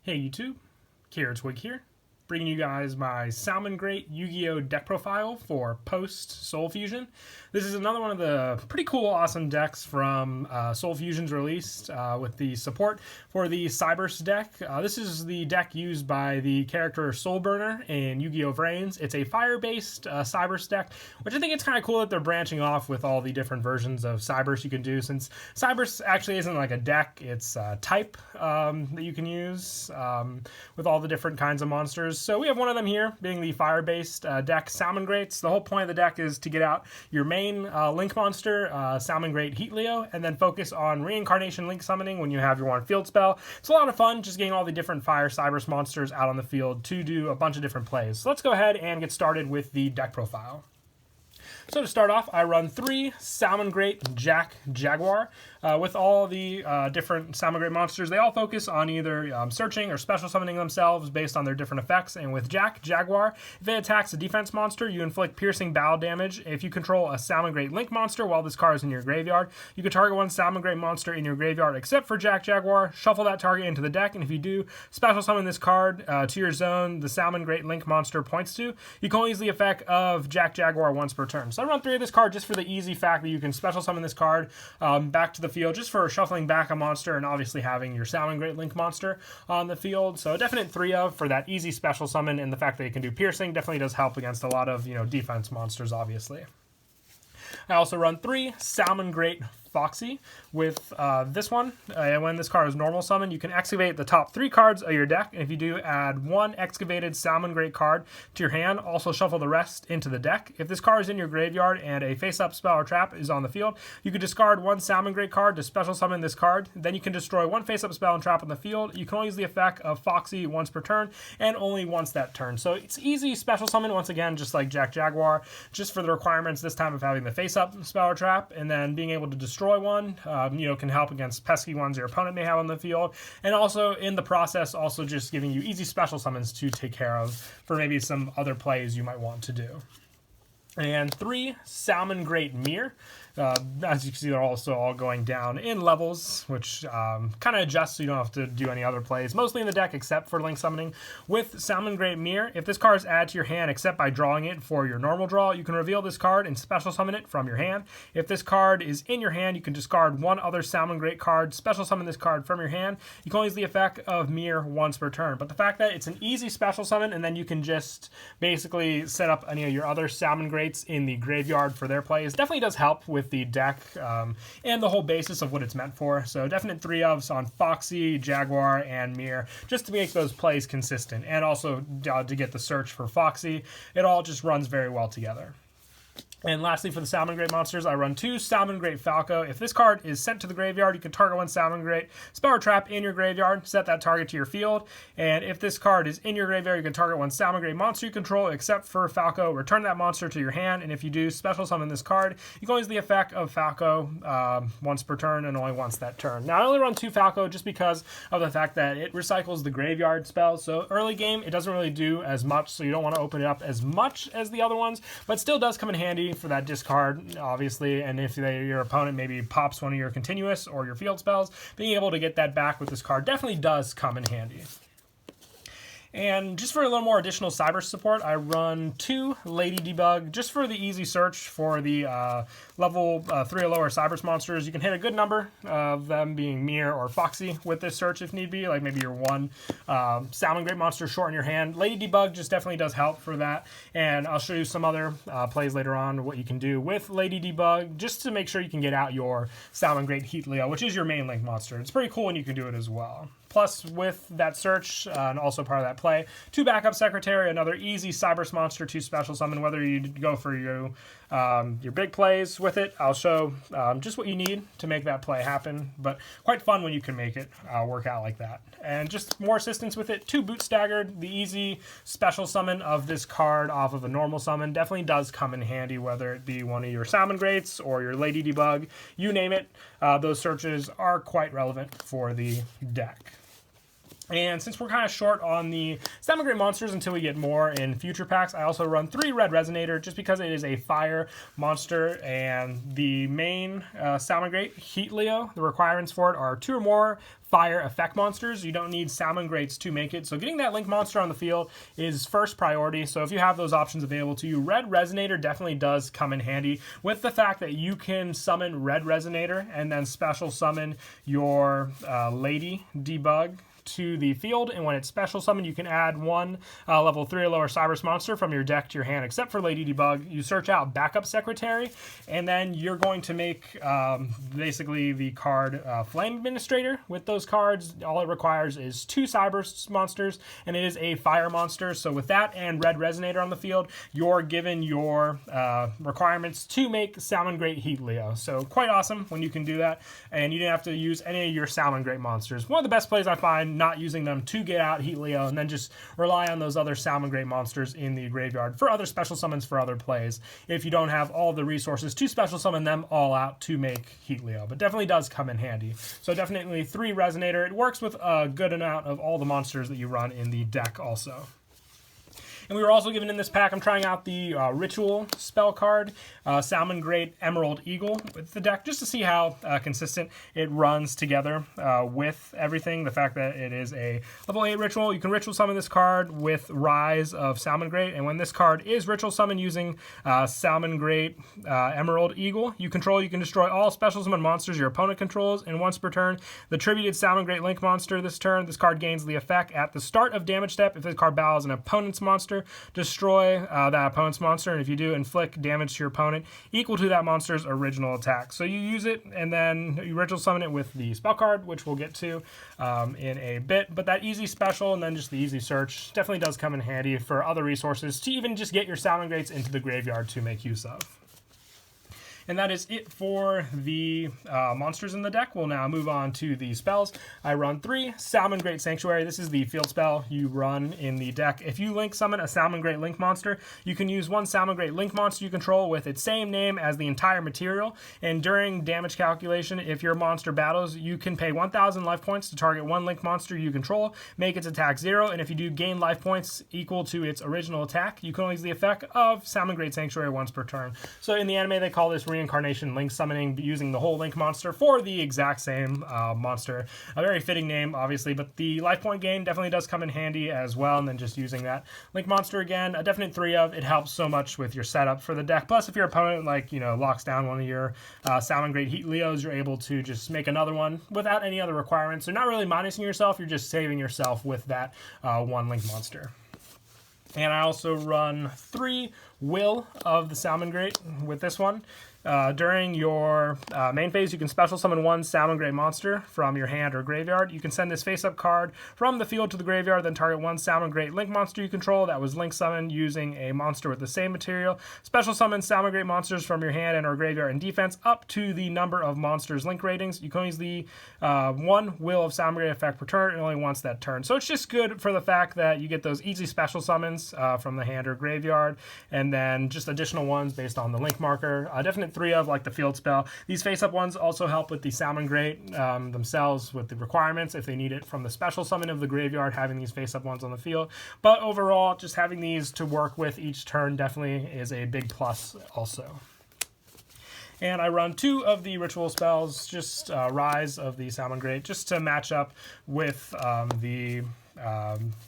Hey YouTube, Carrot Twig here, bringing you guys my Salamangreat Yu-Gi-Oh deck profile for post Soul Fusion. This is another one of the pretty cool, awesome decks from Soul Fusion's released with the support for the Cyberse deck. This is the deck used by the character Soulburner in Yu-Gi-Oh! Vrains. It's a fire-based Cyberse deck, which I think it's kind of cool that they're branching off with all the different versions of Cyberse you can do, since Cyberse actually isn't like a deck, it's a type that you can use with all the different kinds of monsters. So we have one of them here, being the fire-based deck Salamangreats. The whole point of the deck is to get out your main Link monster, Salamangreat Heatleo, and then focus on Reincarnation Link summoning when you have your one field spell. It's a lot of fun just getting all the different fire Cyberse monsters out on the field to do a bunch of different plays. So let's go ahead and get started with the deck profile. So to start off, I run 3 Salamangreat Jaguar. With all the different Salamangreat monsters, they all focus on either searching or special summoning themselves based on their different effects. And with Jaguar, if it attacks a defense monster, you inflict piercing battle damage. If you control a Salamangreat Link monster while this card is in your graveyard, you can target one Salamangreat monster in your graveyard except for Jaguar, shuffle that target into the deck, and if you do, special summon this card to your zone the Salamangreat Link monster points to. You can only use the effect of Jaguar once per turn. So I run 3 of this card just for the easy fact that you can special summon this card back to the field just for shuffling back a monster and obviously having your Salamangreat Link monster on the field. So a definite 3 of for that easy special summon, and the fact that you can do piercing definitely does help against a lot of defense monsters, obviously. I also run 3 Salamangreat Foxy with this one. When this card is normal summon, you can excavate the top 3 cards of your deck, and if you do, add 1 excavated Salamangreat card to your hand. Also shuffle the rest into the deck. If this card is in your graveyard and a face-up spell or trap is on the field, you can discard 1 Salamangreat card to special summon this card. Then you can destroy 1 face-up spell and trap on the field. You can only use the effect of Foxy once per turn, and only once that turn. So it's easy special summon, once again, just like Jaguar, just for the requirements this time of having the face-up spell or trap, and then being able to destroy one, can help against pesky ones your opponent may have on the field, and also in the process also just giving you easy special summons to take care of for maybe some other plays you might want to do. And 3 Salamangreat Mirror. As you can see, they're also all going down in levels, which kind of adjusts so you don't have to do any other plays, mostly in the deck except for Link summoning. With Salamangreat Mirror, if this card is added to your hand except by drawing it for your normal draw, you can reveal this card and special summon it from your hand. If this card is in your hand, you can discard 1 other Salamangreat card, special summon this card from your hand. You can only use the effect of Mirror once per turn. But the fact that it's an easy special summon, and then you can just basically set up any of your other Salamangreats in the graveyard for their plays, definitely does help with the deck and the whole basis of what it's meant for. So definite 3 ofs on Foxy, Jaguar, and Mirror, just to make those plays consistent, and also to get the search for Foxy. It all just runs very well together. And lastly, for the Salamangreat monsters, I run 2 Salamangreat Falco. If this card is sent to the graveyard, you can target 1 Salamangreat spell or trap in your graveyard, set that target to your field. And if this card is in your graveyard, you can target 1 Salamangreat monster you control, except for Falco. Return that monster to your hand, and if you do, special summon this card. You can only use the effect of Falco once per turn, and only once that turn. Now, I only run 2 Falco just because of the fact that it recycles the graveyard spell. So early game, it doesn't really do as much, so you don't want to open it up as much as the other ones, but still does come in handy for that discard, obviously. And if your opponent maybe pops one of your continuous or your field spells, being able to get that back with this card definitely does come in handy. And just for a little more additional Cyberse support, I run 2 Lady Debug, just for the easy search for the level 3 or lower Cyberse monsters. You can hit a good number of them being Mirror or Foxy with this search if need be, like maybe your 1 Salamangreat monster short in your hand. Lady Debug just definitely does help for that, and I'll show you some other plays later on what you can do with Lady Debug, just to make sure you can get out your Salamangreat Heatleo, which is your main Link monster. It's pretty cool, and you can do it as well. Plus, with that search, and also part of that play, 2 Backup Secretary, another easy Cyberse monster to special summon, whether you go for your big plays with it. I'll show just what you need to make that play happen, but quite fun when you can make it work out like that. And just more assistance with it, 2 Boot Staggered, the easy special summon of this card off of a normal summon definitely does come in handy, whether it be one of your Salamangreats or your Lady Debug, you name it. Those searches are quite relevant for the deck. And since we're kind of short on the Salamangreat monsters until we get more in future packs, I also run 3 red resonator just because it is a fire monster. And the main Salamangreat, Heatleo, the requirements for it are 2 or more fire effect monsters. You don't need Salamangreats to make it. So getting that Link monster on the field is first priority. So if you have those options available to you, red resonator definitely does come in handy with the fact that you can summon red resonator and then special summon your lady debug to the field, and when it's special summoned, you can add 1 level 3 or lower Cybers monster from your deck to your hand, except for Lady Debug. You search out Backup Secretary, and then you're going to make basically the card Flame Administrator. With those cards, all it requires is 2 Cybers monsters, and it is a fire monster. So with that and Red Resonator on the field, you're given your requirements to make Salamangreat Heatleo. So quite awesome when you can do that, and you didn't have to use any of your Salamangreat monsters. One of the best plays I find, not using them to get out Heatleo, and then just rely on those other Salamangreat monsters in the graveyard for other special summons for other plays if you don't have all the resources to special summon them all out to make Heatleo. But definitely does come in handy. So definitely 3 Resonator. It works with a good amount of all the monsters that you run in the deck also. And we were also given in this pack, I'm trying out the Ritual spell card, Salamangreat Emerald Eagle with the deck, just to see how consistent it runs together with everything. The fact that it is a level 8 Ritual, you can Ritual summon this card with Rise of Salamangreat, and when this card is Ritual summoned using Salamangreat Emerald Eagle, you can destroy all special summon monsters your opponent controls, and once per turn, the tributed Salamangreat Link monster this turn, this card gains the effect at the start of damage step. If this card battles an opponent's monster, destroy that opponent's monster, and if you do, inflict damage to your opponent equal to that monster's original attack. So you use it, and then you ritual summon it with the spell card, which we'll get to in a bit. But that easy special and then just the easy search definitely does come in handy for other resources to even just get your Salamangreats into the graveyard to make use of. And that is it for the monsters in the deck. We'll now move on to the spells. I run 3 Salamangreat Sanctuary. This is the field spell you run in the deck. If you link summon a Salamangreat Link monster, you can use 1 Salamangreat Link monster you control with its same name as the entire material. And during damage calculation, if your monster battles, you can pay 1,000 life points to target 1 Link monster you control, make its attack 0, and if you do gain life points equal to its original attack, you can only use the effect of Salamangreat Sanctuary once per turn. So in the anime, they call this Reincarnation Link summoning, using the whole Link monster for the exact same monster. A very fitting name, obviously, but the life point gain definitely does come in handy as well, and then just using that Link monster again, a definite 3 of. It helps so much with your setup for the deck. Plus, if your opponent, locks down one of your Salamangreat Heatleos, you're able to just make another one without any other requirements. So not really minusing yourself, you're just saving yourself with that 1 Link monster. And I also run 3 Will of the Salamangreat with this one. During your main phase, you can special summon 1 Salamangreat monster from your hand or graveyard. You can send this face-up card from the field to the graveyard, then target 1 Salamangreat Link monster you control that was Link summoned using a monster with the same material. Special summon Salamangreat monsters from your hand and or graveyard in defense up to the number of monsters' Link ratings. You can use the 1 Will of Salamangreat effect per turn, and only once that turn. So it's just good for the fact that you get those easy special summons from the hand or graveyard, and then just additional ones based on the Link marker. Definite 3 of, like the field spell. These face-up ones also help with the Salamangreat themselves with the requirements if they need it from the special summon of the graveyard, having these face-up ones on the field. But overall, just having these to work with each turn definitely is a big plus also. And I run 2 of the ritual spells, just Rise of the Salamangreat, just to match up with the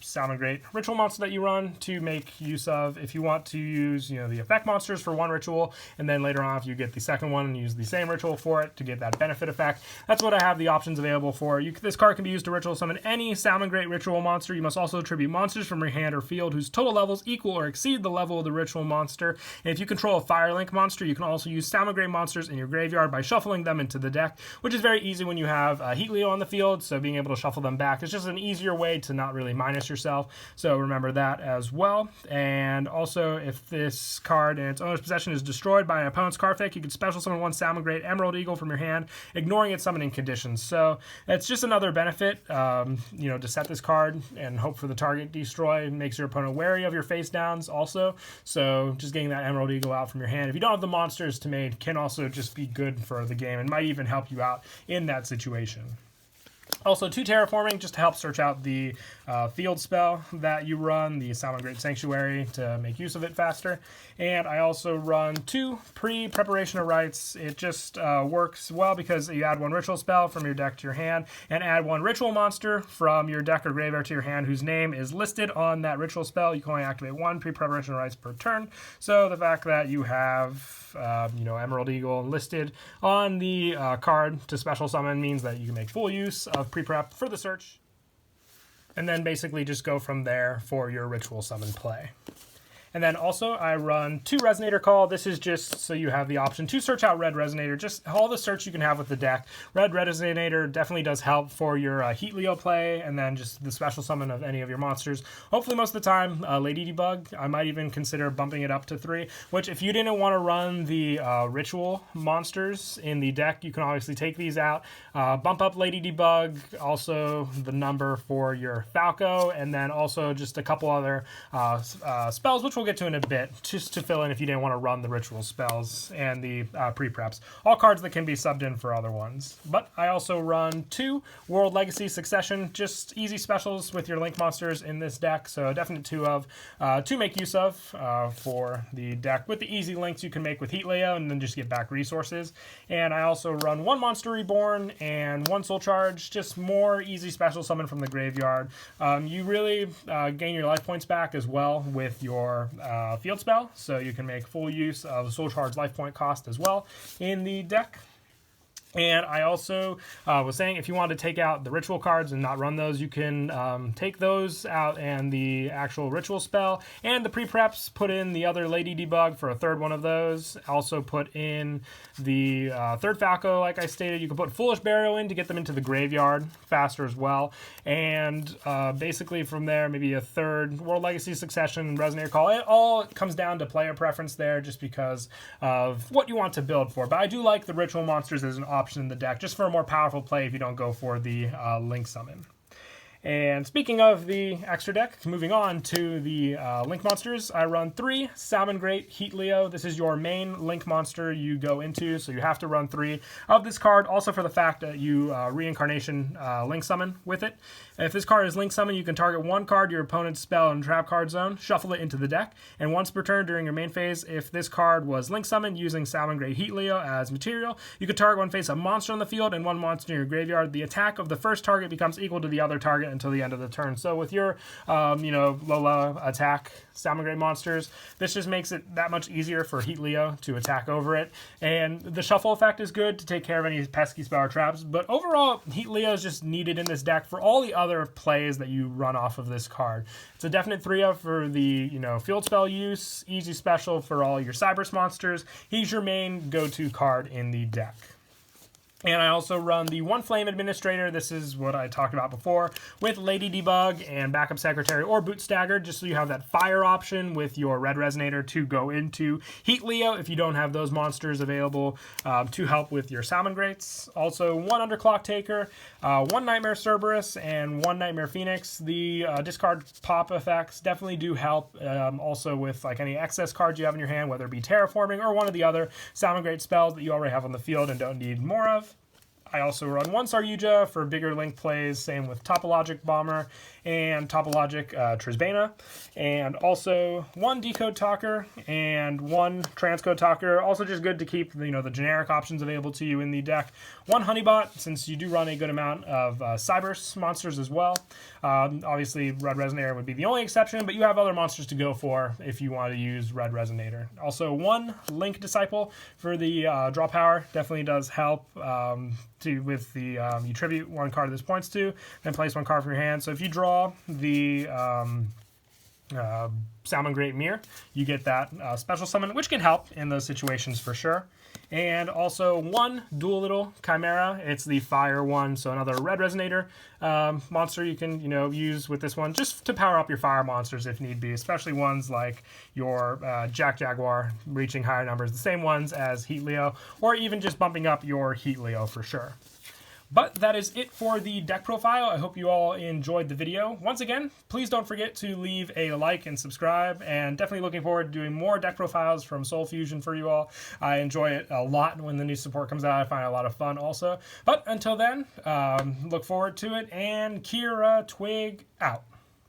Salamangreat ritual monster that you run to make use of. If you want to use the effect monsters for 1 ritual, and then later on if you get the second one and use the same ritual for it to get that benefit effect, that's what I have the options available for. This card can be used to ritual summon any Salamangreat ritual monster. You must also attribute monsters from your hand or field whose total levels equal or exceed the level of the ritual monster. And if you control a Fire Link monster, you can also use Salamangreat monsters in your graveyard by shuffling them into the deck, which is very easy when you have Heatleo on the field, so being able to shuffle them back is just an easier way to not really minus yourself, so remember that as well. And also, if this card in its owner's possession is destroyed by an opponent's card effect, you can special summon 1 Salamangreat Emerald Eagle from your hand, ignoring its summoning conditions. So it's just another benefit, to set this card and hope for the target destroy. It makes your opponent wary of your face downs also, so just getting that Emerald Eagle out from your hand, if you don't have the monsters to make, can also just be good for the game and might even help you out in that situation. Also, 2 terraforming just to help search out the field spell that you run, the Salamangreat Sanctuary, to make use of it faster. And I also run 2 pre-preparation of rites. It just works well because you add 1 ritual spell from your deck to your hand and add 1 ritual monster from your deck or graveyard to your hand whose name is listed on that ritual spell. You can only activate 1 pre-preparation of rites per turn. So the fact that you have Emerald Eagle listed on the card to special summon means that you can make full use of pre-prep for the search, and then basically just go from there for your ritual summon play. And then also I run 2 Resonator Call. This is just so you have the option to search out Red Resonator, just all the search you can have with the deck. Red Resonator definitely does help for your Heatleo play, and then just the special summon of any of your monsters. Hopefully most of the time, Lady Debug. I might even consider bumping it up to 3, which if you didn't want to run the ritual monsters in the deck, you can obviously take these out, bump up Lady Debug, also the number for your Falco, and then also just a couple other spells, which we'll get to in a bit, just to fill in if you didn't want to run the ritual spells and the pre-preps. All cards that can be subbed in for other ones. But I also run 2 World Legacy Succession, just easy specials with your Link monsters in this deck, so a definite 2 of to make use of for the deck. With the easy links you can make with Heatleo and then just get back resources. And I also run 1 Monster Reborn and 1 Soul Charge, just more easy special summon from the graveyard. You really gain your life points back as well with your field spell, so you can make full use of Soul Charge life point cost as well in the deck. And I also was saying if you want to take out the ritual cards and not run those, you can take those out and the actual ritual spell and the pre-preps, put in the other Lady Debug for a 3rd one of those. Also put in the 3rd Falco, like I stated. You can put Foolish Burial in to get them into the graveyard faster as well. And basically from there, maybe a 3rd World Legacy Succession, Resonator Call. It all comes down to player preference there just because of what you want to build for. But I do like the ritual monsters as an option in the deck, just for a more powerful play if you don't go for the Link summon. And speaking of the extra deck, moving on to the Link monsters, I run 3 Salamangreat Heatleo. This is your main Link monster you go into, so you have to run 3 of this card, also for the fact that you reincarnation Link summon with it. If this card is Link summon, you can target 1 card your opponent's spell and trap card zone, shuffle it into the deck, and once per turn during your main phase, if this card was Link summoned using Salamangreat Heatleo as material, you could target 1 face a monster on the field and 1 monster in your graveyard. The attack of the first target becomes equal to the other target until the end of the turn. So with your, low attack Salamangreat monsters, this just makes it that much easier for Heatleo to attack over it. And the shuffle effect is good to take care of any pesky spell or traps. But overall, Heatleo is just needed in this deck for all the other plays that you run off of this card. It's a definite 3-of for the field spell use, easy special for all your Cybers monsters. He's your main go-to card in the deck. And I also run the 1 Flame Administrator. This is what I talked about before with Lady Debug and Backup Secretary or Boot Staggered, just so you have that fire option with your Red Resonator to go into Heatleo if you don't have those monsters available to help with your Salamangreats. Also 1 Underclock Taker, 1 Nightmare Cerberus, and 1 Nightmare Phoenix. The discard pop effects definitely do help also with like any excess cards you have in your hand, whether it be Terraforming or one of the other Salamangreat spells that you already have on the field and don't need more of. I also run 1 Saryuja for bigger Link plays, same with Topologic Bomber and Topologic Trisbana, and also 1 Decode Talker and 1 Transcode Talker. Also just good to keep the generic options available to you in the deck. 1 Honeybot, since you do run a good amount of Cybers monsters as well. Obviously Red Resonator would be the only exception, but you have other monsters to go for if you want to use Red Resonator. Also 1 Link Disciple for the draw power, definitely does help with the you tribute 1 card this points to, then place 1 card from your hand. So if you draw the Salamangreat Mirror, you get that special summon, which can help in those situations for sure. And also 1 Dual Chimera. It's the fire one, so another Red Resonator monster you can use with this one just to power up your fire monsters if need be, especially ones like your Jack Jaguar reaching higher numbers, the same ones as Heatleo, or even just bumping up your Heatleo for sure. But that is it for the deck profile. I hope you all enjoyed the video. Once again, please don't forget to leave a like and subscribe, and definitely looking forward to doing more deck profiles from Soul Fusion for you all. I enjoy it a lot when the new support comes out. I find it a lot of fun also. But until then, look forward to it, and Kira Twig out.